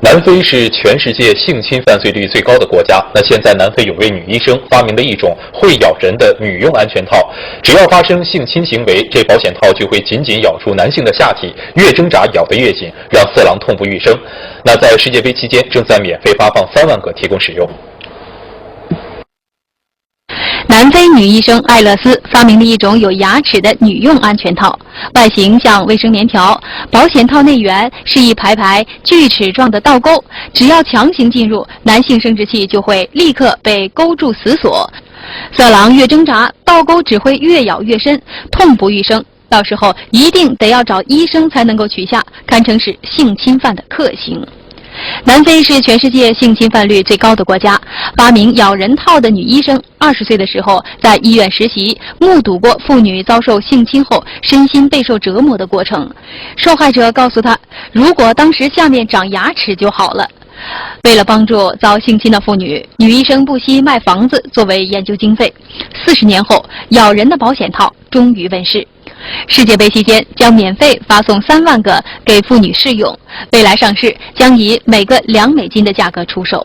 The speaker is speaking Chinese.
南非是全世界性侵犯罪率最高的国家。那现在南非有位女医生发明了一种会咬人的女用安全套，只要发生性侵行为，这保险套就会紧紧咬住男性的下体，越挣扎咬得越紧，让色狼痛不欲生。那在世界杯期间，正在免费发放3万个提供使用。南非女医生艾勒斯发明了一种有牙齿的女用安全套，外形像卫生棉条，保险套内缘是一排排锯齿状的倒钩，只要强行进入，男性生殖器就会立刻被勾住死锁，色狼越挣扎，倒钩只会越咬越深，痛不欲生。到时候一定得要找医生才能够取下，堪称是性侵犯的克星。南非是全世界性侵犯率最高的国家。发明咬人套的女医生20岁的时候在医院实习，目睹过妇女遭受性侵后身心备受折磨的过程。受害者告诉她，如果当时下面长牙齿就好了。为了帮助遭性侵的妇女，女医生不惜卖房子作为研究经费。40年后，咬人的保险套终于问世。世界杯期间将免费发送3万个给妇女试用，未来上市将以每个2美金的价格出售。